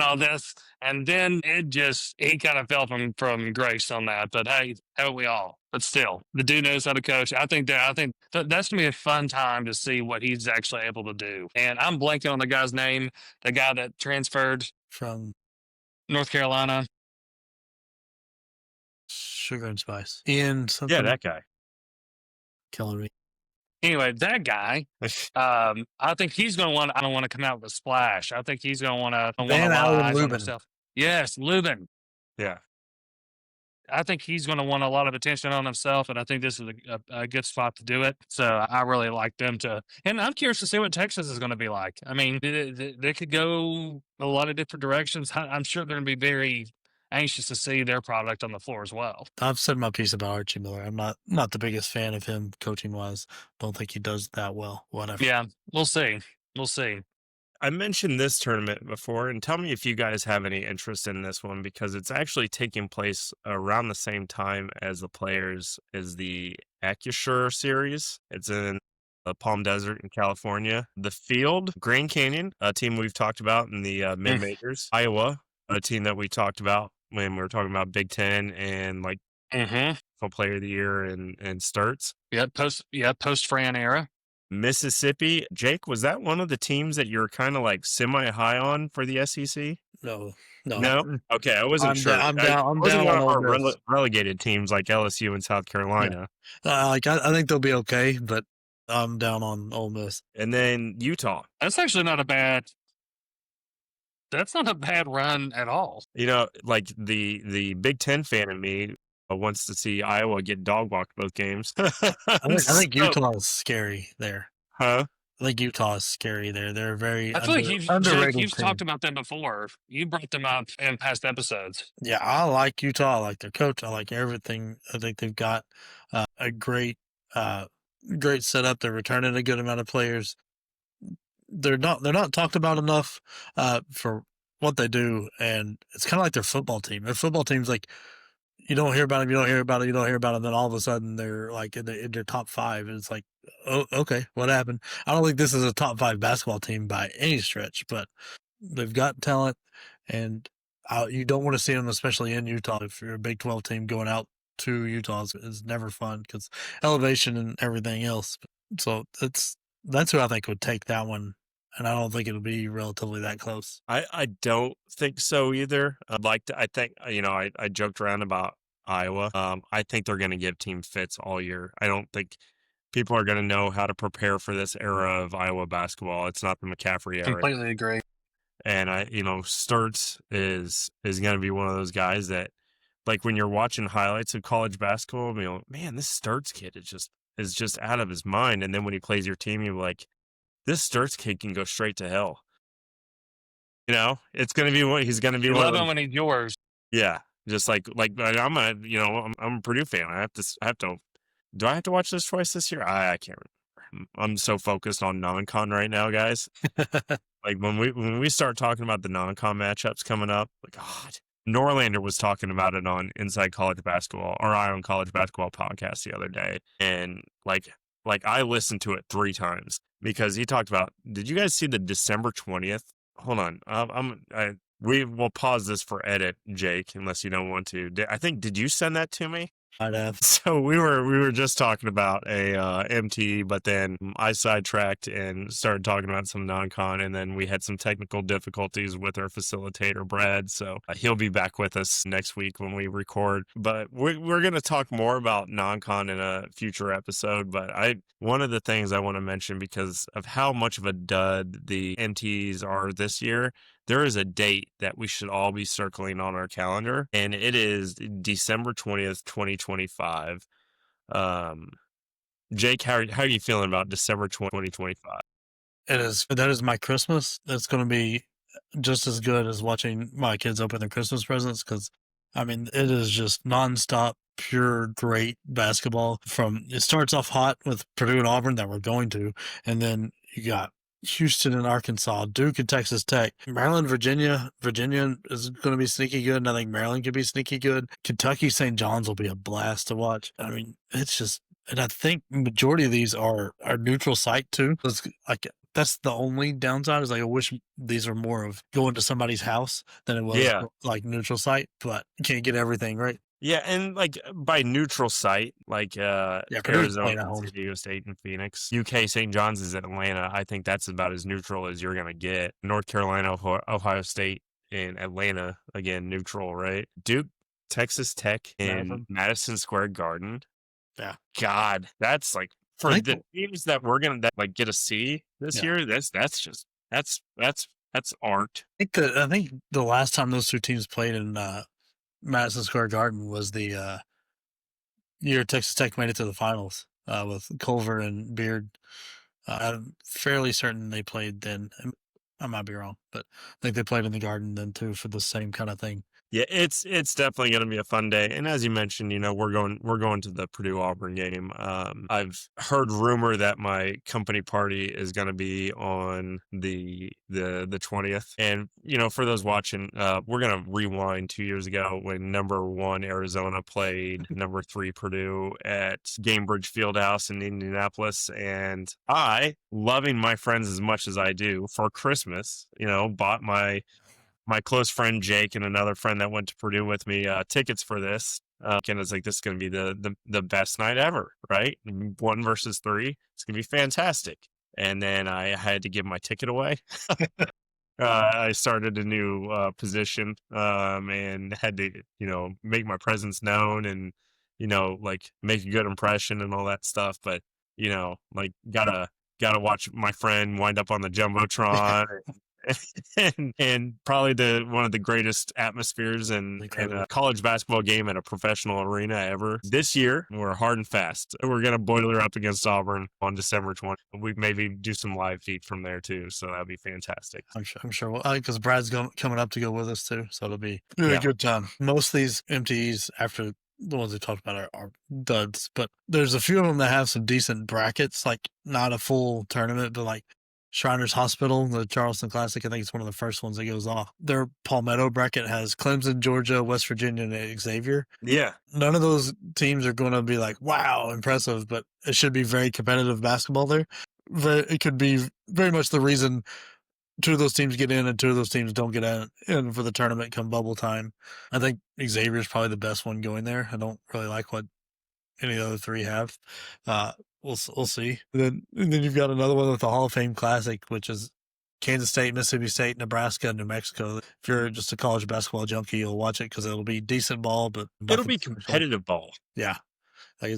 all this, and then he kind of fell from grace on that. But hey, haven't we all? But still, the dude knows how to coach. I think that's gonna be a fun time to see what he's actually able to do. And I'm blanking on the guy's name, the guy that transferred from North Carolina. Sugar and Spice. Ian something. Yeah, that guy. Killing me. Anyway, that guy, I think he's going to want to come out with a splash. I think he's going to want to lie on himself. Yes, Lubin. Yeah. I think he's going to want a lot of attention on himself, and I think this is a good spot to do it. So I really like them to, and I'm curious to see what Texas is going to be like. I mean, they could go a lot of different directions. I'm sure they're going to be very anxious to see their product on the floor as well. I've said my piece about Archie Miller. I'm not the biggest fan of him coaching wise. Don't think he does that well. Whatever. Yeah, we'll see. I mentioned this tournament before, and tell me if you guys have any interest in this one, because it's actually taking place around the same time as the Players is the Acusure series. It's in the Palm Desert in California. The field, Grand Canyon, a team we've talked about in the mid-majors. Iowa, a team that we talked about when we were talking about Big Ten and Player of the Year and starts. Post Fran era. Mississippi, Jake, was that one of the teams that you were kind of semi-high on for the SEC? No. Okay, I wasn't sure. I'm down on relegated teams like LSU and South Carolina. Yeah. I think they'll be okay, but I'm down on Ole Miss. And then Utah. That's actually not a bad. That's not a bad run at all. The Big Ten fan in me wants to see Iowa get dog walked both games. I think Utah is scary there. Huh? I think Utah is scary there. They're very I feel like underrated. You've talked about them before. You brought them up in past episodes. Yeah, I like Utah. I like their coach. I like everything. I think they've got a great setup. They're returning a good amount of players. They're not talked about enough for what they do, and it's kind of like their football team. Their football team's you don't hear about them, you don't hear about it, you don't hear about it. Then all of a sudden they're like in their top 5, and it's like, oh, okay, what happened? I don't think this is a top 5 basketball team by any stretch, but they've got talent, and you don't want to see them, especially in Utah. If you're a Big 12 team going out to Utah is never fun because elevation and everything else. So that's who I think would take that one. And I don't think it'll be relatively that close. I don't think so either. I think, I joked around about Iowa. I think they're going to give team fits all year. I don't think people are going to know how to prepare for this era of Iowa basketball. It's not the McCaffrey era. Completely agree. And Sturtz is going to be one of those guys that, like, when you're watching highlights of college basketball, man, this Sturtz kid is just out of his mind. And then when he plays your team, you're like, this Sturtz kid can go straight to hell. It's going to be what he's going to be. You love him when he's yours. Yeah, just like I'm a Purdue fan. I have to. Do I have to watch this twice this year? I can't remember. I'm so focused on non-con right now, guys. Like when we start talking about the non-con matchups coming up, like, God, Norlander was talking about it on Inside College Basketball or Ion College Basketball podcast the other day, and like I listened to it 3 times because he talked about. Did you guys see the December 20th? Hold on, we will pause this for edit, Jake, unless you don't want to. Did you send that to me? I'd have. So we were just talking about a MT, but then I sidetracked and started talking about some non-con, and then we had some technical difficulties with our facilitator, Brad. So he'll be back with us next week when we record. But we're going to talk more about non-con in a future episode. But one of the things I want to mention, because of how much of a dud the MTs are this year, there is a date that we should all be circling on our calendar, and it is December 20th, 2025. Jake, how are you feeling about December 2025? That is my Christmas. That's going to be just as good as watching my kids open their Christmas presents because, it is just nonstop, pure, great basketball. It starts off hot with Purdue and Auburn that we're going to, and then you got Houston and Arkansas, Duke and Texas Tech, Maryland, Virginia. Virginia is going to be sneaky good, and I think Maryland could be sneaky good. Kentucky, St. John's will be a blast to watch. It's just, and I think majority of these are neutral site too. It's like that's the only downside is I wish these are more of going to somebody's house than it was like neutral site, but you can't get everything right. Yeah, and like by neutral site, like Arizona, San Diego State, and Phoenix. UK St. John's is Atlanta. I think that's about as neutral as you're going to get. North Carolina, Ohio State, and Atlanta, again, neutral, right? Duke, Texas Tech, and Madison Square Garden. Yeah. God, that's like for the teams that we're going to get to see this year, that's art. I think the last time those two teams played in Madison Square Garden was the year Texas Tech made it to the finals with Culver and Beard. I'm fairly certain they played then. I might be wrong, but I think they played in the Garden then too for the same kind of thing. Yeah, it's definitely going to be a fun day. And as you mentioned, we're going to the Purdue Auburn game. I've heard rumor that my company party is going to be on the 20th. And for those watching, we're going to rewind 2 years ago when number 1 Arizona played number 3 Purdue at Gamebridge Fieldhouse in Indianapolis. And I, loving my friends as much as I do, for Christmas, bought my close friend Jake and another friend that went to Purdue with me tickets for this. And it's like, this is going to be the best night ever, right? 1 versus 3. It's going to be fantastic. And then I had to give my ticket away. I started a new position and had to, make my presence known and, make a good impression and all that stuff. But, gotta watch my friend wind up on the Jumbotron. and probably one of the greatest atmospheres in a college basketball game at a professional arena ever. This year, we're hard and fast. We're going to boiler up against Auburn on December 20th. We maybe do some live feed from there too, so that'd be fantastic. I'm sure. Because Brad's coming up to go with us too, so it'll be a good time. Most of these MTEs, after the ones we talked about, are duds, but there's a few of them that have some decent brackets, like not a full tournament, but like Shriners Hospital, the Charleston Classic. I think it's one of the first ones that goes off. Their Palmetto bracket has Clemson, Georgia, West Virginia, and Xavier. Yeah. None of those teams are going to be like, wow, impressive, but it should be very competitive basketball there. It could be very much the reason two of those teams get in and two of those teams don't get in for the tournament come bubble time. I think Xavier is probably the best one going there. I don't really like what any of the other three have. We'll see. And then you've got another one with the Hall of Fame Classic, which is Kansas State, Mississippi State, Nebraska, New Mexico. If you're just a college basketball junkie, you'll watch it because it'll be decent ball, but it'll be competitive ball. Yeah, like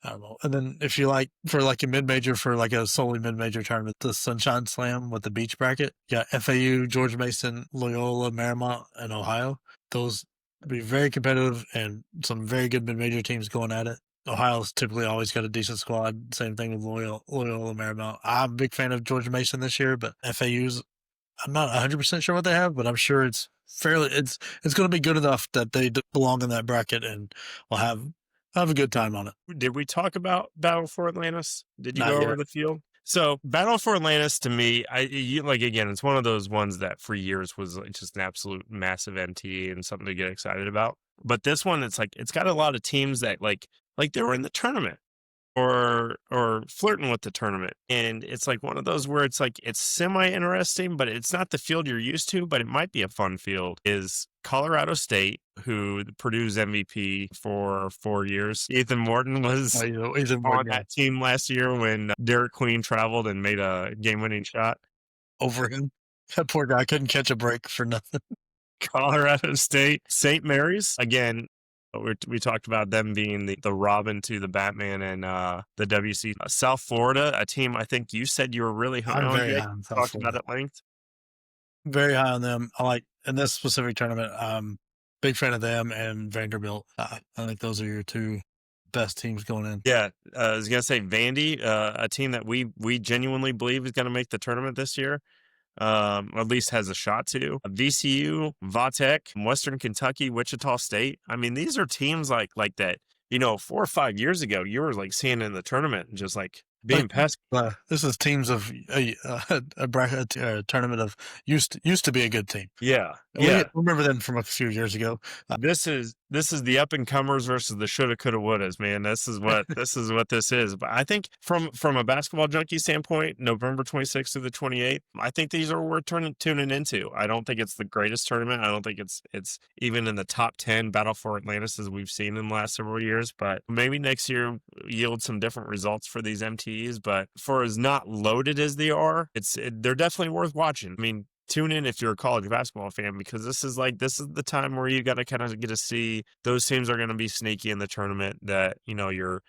I don't know. And then if you like for like a mid-major, for like a solely mid-major tournament, the Sunshine Slam with the beach bracket, yeah, FAU, George Mason, Loyola, Marymount, and Ohio. Those be very competitive and some very good mid-major teams going at it. Ohio's typically always got a decent squad. Same thing with Loyola, Marymount. I'm a big fan of George Mason this year, but FAU's, I'm not 100% sure what they have, but I'm sure it's going to be good enough that they belong in that bracket and will have a good time on it. Did we talk about Battle for Atlantis? Did you go over the field? So Battle for Atlantis, to me, again, it's one of those ones that for years was just an absolute massive MT and something to get excited about. But this one, it's got a lot of teams that like they were in the tournament or flirting with the tournament. And it's like one of those where it's like, it's semi-interesting, but it's not the field you're used to, but it might be a fun field, is Colorado State, who Purdue's MVP for 4 years. Ethan Morton was on that team last year when Derek Queen traveled and made a game-winning shot. Over him. That poor guy couldn't catch a break for nothing. Colorado State. St. Mary's, again, we talked about them being the Robin to the Batman and the WC. South Florida, a team I think you said you were really high on. Very high on South Talked Florida. about at length. Very high on them. I like, in this specific tournament, big fan of them and Vanderbilt. I think those are your two best teams going in. Yeah, I was going to say Vandy, a team that we genuinely believe is going to make the tournament this year. At least has a shot to. VCU, Vatech, Western Kentucky, Wichita State. I mean, these are teams like that. 4 or 5 years ago, you were like seeing in the tournament and just like being pesky. This is teams of a tournament of used to be a good team. Yeah, I remember them from a few years ago. This is the up and comers versus the shoulda, coulda, wouldas, man. This is what this is. But I think from a basketball junkie standpoint, November 26th to the 28th, I think these are worth tuning into. I don't think it's the greatest tournament. I don't think it's even in the top 10 Battle for Atlantis as we've seen in the last several years. But maybe next year yield some different results for these MTs. But for as not loaded as they are, they're definitely worth watching. I mean, tune in if you're a college basketball fan, because this is the time where you got to kind of get to see those teams are going to be sneaky in the tournament, that your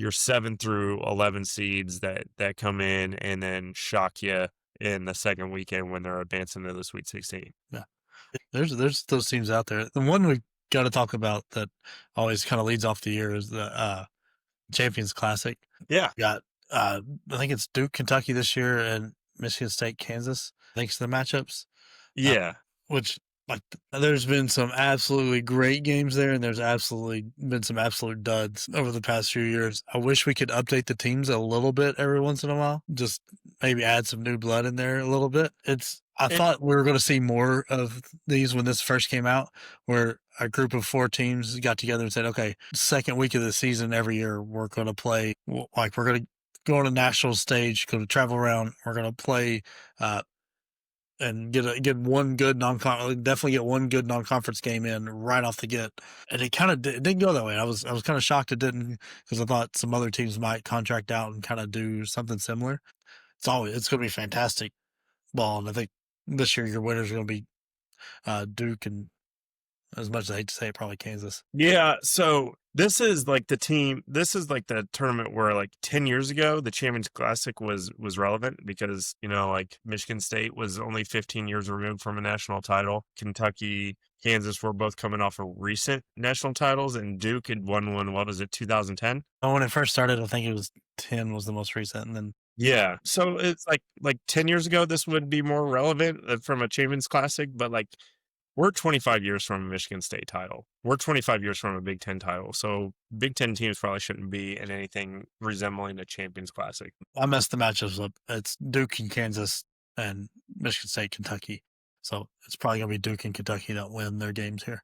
7 through 11 seeds that come in and then shock you in the second weekend when they're advancing to the Sweet 16. Yeah, there's those teams out there. The one we got to talk about that always kind of leads off the year is the Champions Classic. Yeah, got I think it's Duke, Kentucky this year, and Michigan State, Kansas. Thanks to the matchups. Yeah. Which, there's been some absolutely great games there, and there's been some absolute duds over the past few years. I wish we could update the teams a little bit every once in a while. Just maybe add some new blood in there a little bit. I thought we were going to see more of these when this first came out, where a group of 4 teams got together and said, okay, second week of the season every year, we're going to play, we're going to go on a national stage, go to travel around. We're going to play, and get one good definitely get one good non-conference game in right off the get. And it kind of didn't go that way. I was kind of shocked it didn't, because I thought some other teams might contract out and kind of do something similar. It's going to be fantastic ball. And I think this year your winners are going to be Duke, and as much as I hate to say it, probably Kansas. Yeah. So this is like the tournament where 10 years ago, the Champions Classic was relevant because, Michigan State was only 15 years removed from a national title. Kentucky, Kansas were both coming off of recent national titles, and Duke had won one, what was it, 2010? Oh, when it first started, I think it was 10 was the most recent. And then, yeah. So it's like 10 years ago, this would be more relevant from a Champions Classic, but we're 25 years from a Michigan State title. We're 25 years from a Big Ten title. So Big Ten teams probably shouldn't be in anything resembling a Champions Classic. I messed the matchups up. It's Duke and Kansas and Michigan State, Kentucky. So it's probably going to be Duke and Kentucky that win their games here.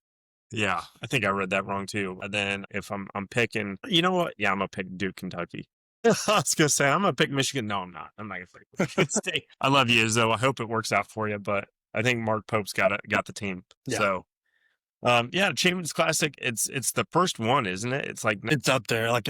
Yeah, I think I read that wrong too. And then if I'm picking, you know what? Yeah, I'm going to pick Duke, Kentucky. I was going to say, I'm going to pick Michigan. No, I'm not. I'm not going to pick Michigan State. I love you, Izzo. I hope it works out for you, but I think Mark Pope's got the team. Yeah. So, Champions Classic. It's the first one, isn't it? It's like it's up there. Like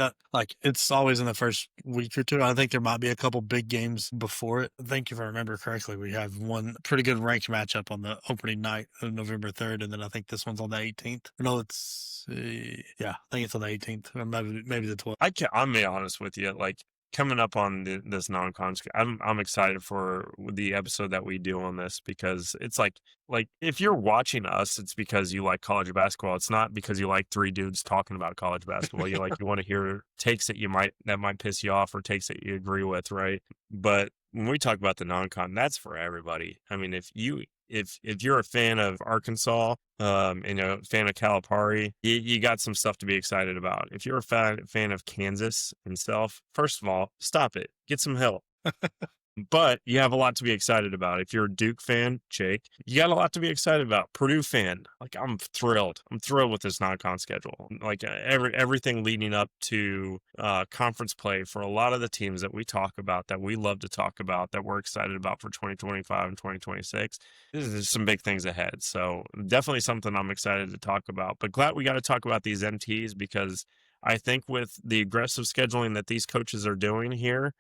it's always in the first week or two. I think there might be a couple big games before it. I think if I remember correctly, we have one pretty good ranked matchup on the opening night of November 3rd, and then I think this one's on the 18th. No, it's I think it's on the 18th, or maybe the 12th. I'm be honest with you, like. Coming up on this non-con, I'm excited for the episode that we do on this, because it's like if you're watching us, it's because you like college basketball. It's not because you like three dudes talking about college basketball. You want to hear takes that might piss you off, or takes that you agree with, right? But when we talk about the non-con, that's for everybody. I mean, if you're a fan of Arkansas, and a fan of Calipari, you got some stuff to be excited about. If you're a fan of Kansas himself, first of all, stop it. Get some help. But you have a lot to be excited about. If you're a Duke fan, Jake, you got a lot to be excited about. Purdue fan, like I'm thrilled. I'm thrilled with this non-con schedule. Like everything leading up to conference play for a lot of the teams that we talk about, that we love to talk about, that we're excited about for 2025 and 2026. There's some big things ahead. So definitely something I'm excited to talk about. But glad we got to talk about these MTs, because I think with the aggressive scheduling that these coaches are doing here,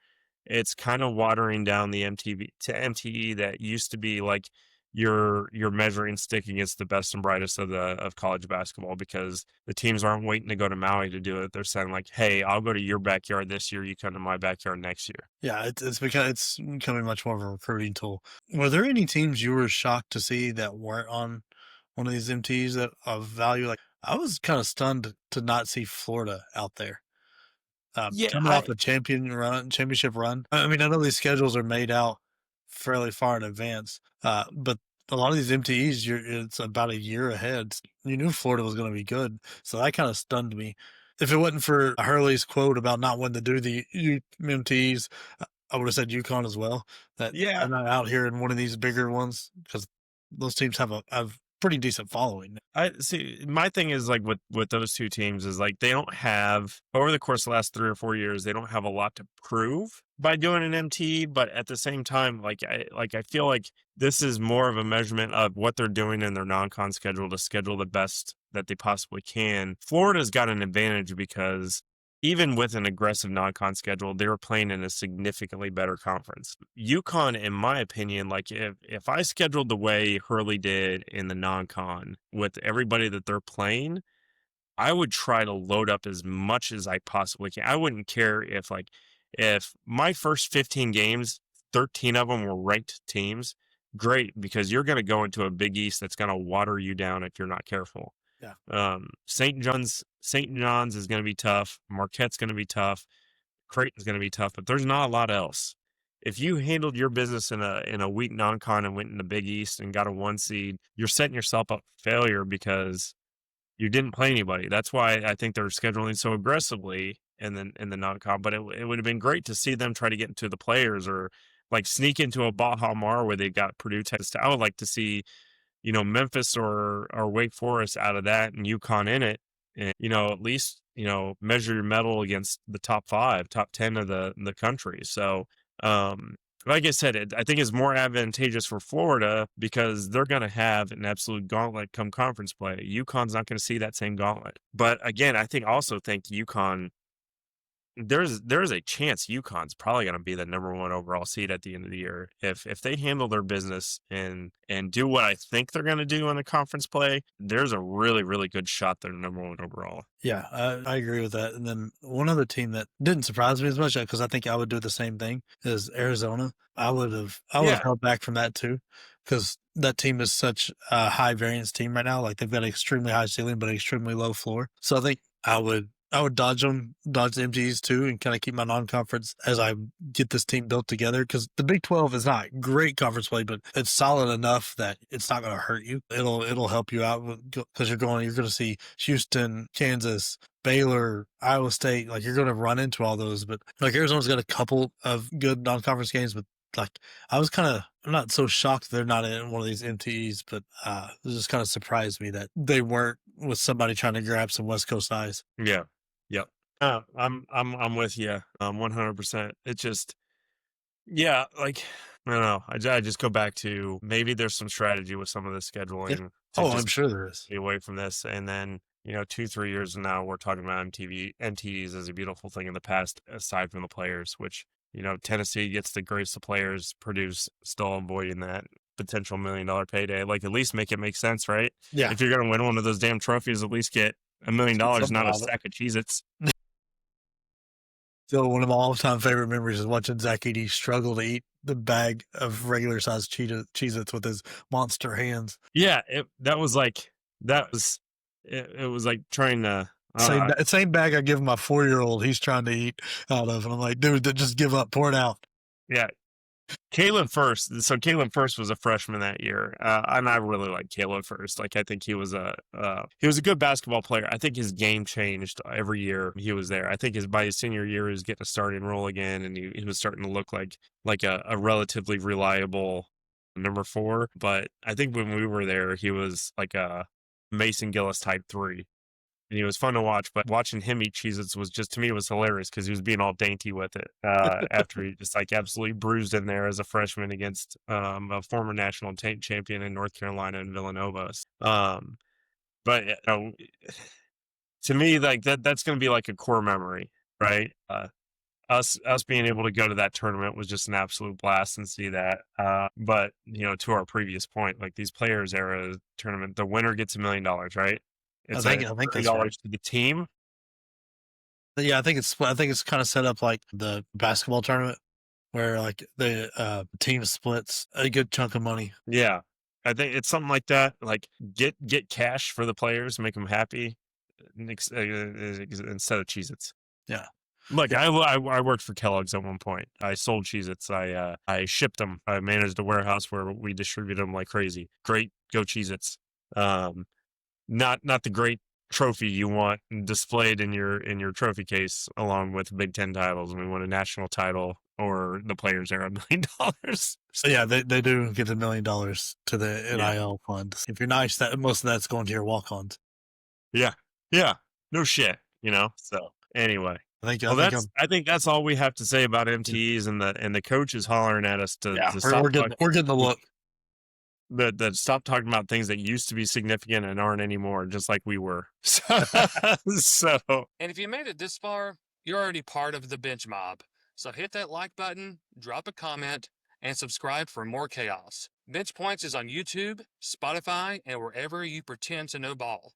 it's kind of watering down the MTE that used to be like your measuring stick against the best and brightest of college basketball, because the teams aren't waiting to go to Maui to do it. They're saying like, hey, I'll go to your backyard this year, you come to my backyard next year. Yeah, it's becoming much more of a recruiting tool. Were there any teams you were shocked to see that weren't on one of these MTs that of value? Like, I was kind of stunned to not see Florida out there. Coming off a championship run. I mean, I know these schedules are made out fairly far in advance, but a lot of these MTEs, it's about a year ahead. You knew Florida was going to be good, so that kind of stunned me. If it wasn't for Hurley's quote about not wanting to do the MTEs, I would have said UConn as well. I'm not out here in one of these bigger ones, because those teams have a pretty decent following. I see. My thing is like with those two teams is like, they don't have, over the course of the last 3 or 4 years, they don't have a lot to prove by doing an MT. But at the same time, I feel like this is more of a measurement of what they're doing in their non-con schedule to schedule the best that they possibly can. Florida's got an advantage because even with an aggressive non-con schedule, they were playing in a significantly better conference. UConn, in my opinion, like if I scheduled the way Hurley did in the non-con with everybody that they're playing, I would try to load up as much as I possibly can. I wouldn't care if my first 15 games, 13 of them were ranked teams. Great, because you're going to go into a Big East that's going to water you down if you're not careful. Yeah. St. John's is going to be tough. Marquette's going to be tough. Creighton's going to be tough, but there's not a lot else. If you handled your business in a weak non-con and went in the Big East and got a 1 seed, you're setting yourself up for failure because you didn't play anybody. That's why I think they're scheduling so aggressively in the non-con. But it would have been great to see them try to get into the players, or like sneak into a Baja Mar where they got Purdue, Texas. I would like to see, Memphis or Wake Forest out of that, and UConn in it, and, at least, measure your medal against the top 5, top 10 of the country. So, like I said, I think it's more advantageous for Florida because they're going to have an absolute gauntlet come conference play. UConn's not going to see that same gauntlet. But again, I also think UConn, there's a chance UConn's probably going to be the number 1 overall seed at the end of the year. If they handle their business and do what I think they're going to do in the conference play, there's a really, really good shot they're number 1 overall. Yeah, I agree with that. And then one other team that didn't surprise me as much, because I think I would do the same thing, is Arizona. I would have held back from that too, because that team is such a high variance team right now. Like, they've got an extremely high ceiling but extremely low floor. So I think I would I would dodge the MTEs too, and kind of keep my non-conference as I get this team built together. Because the Big 12 is not great conference play, but it's solid enough that it's not going to hurt you. It'll help you out because you're going to see Houston, Kansas, Baylor, Iowa State. Like, you're going to run into all those, but like Arizona's got a couple of good non-conference games, but like I'm not so shocked they're not in one of these MTEs, but it just kind of surprised me that they weren't with somebody trying to grab some West Coast eyes. Yeah. Yep. I'm with you. 100%. It's just, yeah, like, I don't know. I just go back to maybe there's some strategy with some of the scheduling. Yeah. Oh, I'm sure there is. Stay away from this. And then, 2-3 years from now, we're talking about MTEs as a beautiful thing in the past, aside from the players, which, Tennessee gets the greatest of players, Purdue's still avoiding that potential $1 million payday. Like, at least make it make sense, right? Yeah. If you're going to win one of those damn trophies, at least get $1 million, not a sack of Cheez-Its. Still, one of my all-time favorite memories is watching Zach Edey struggle to eat the bag of regular-sized Cheez-Its with his monster hands. Yeah, it was like trying to same bag I give my 4-year-old. He's trying to eat out of, and I'm like, dude, just give up, pour it out. Yeah. Caleb First. So Caleb First was a freshman that year, and I really like Caleb First. Like, I think he was a good basketball player. I think his game changed every year he was there. I think by his senior year, he was getting a starting role again, and he was starting to look like a relatively reliable number 4. But I think when we were there, he was like a Mason Gillis type 3. And he was fun to watch, but watching him eat Cheez-Its was just, to me, was hilarious because he was being all dainty with it after he just like absolutely bruised in there as a freshman against a former national champion in North Carolina and Villanova. But to me, like that's going to be like a core memory, right? Us being able to go to that tournament was just an absolute blast and see that. But to our previous point, like these Players Era tournament, the winner gets $1 million, right? It's I think that's right. To the team. Yeah, I think it's kind of set up like the basketball tournament where like the team splits a good chunk of money. Yeah, I think it's something like that. Like get cash for the players, make them happy instead of Cheez-Its. Yeah. Look, I worked for Kellogg's at one point. I sold Cheez-Its. I shipped them. I managed a warehouse where we distributed them like crazy. Great, go Cheez-Its. Not the great trophy you want displayed in your trophy case along with Big Ten titles. We won a national title or the Players Era $1 million. So yeah, they do get $1 million to the NIL fund. If you're nice, that most of that's going to your walk-ons. Yeah, no shit. So anyway, I think that's all we have to say about MTEs, and the coach is hollering at us to stop. We're getting the look. That stop talking about things that used to be significant and aren't anymore, just like we were. So, and if you made it this far, you're already part of the bench mob. So hit that like button, drop a comment, and subscribe for more chaos. Bench Points is on YouTube, Spotify, and wherever you pretend to know ball.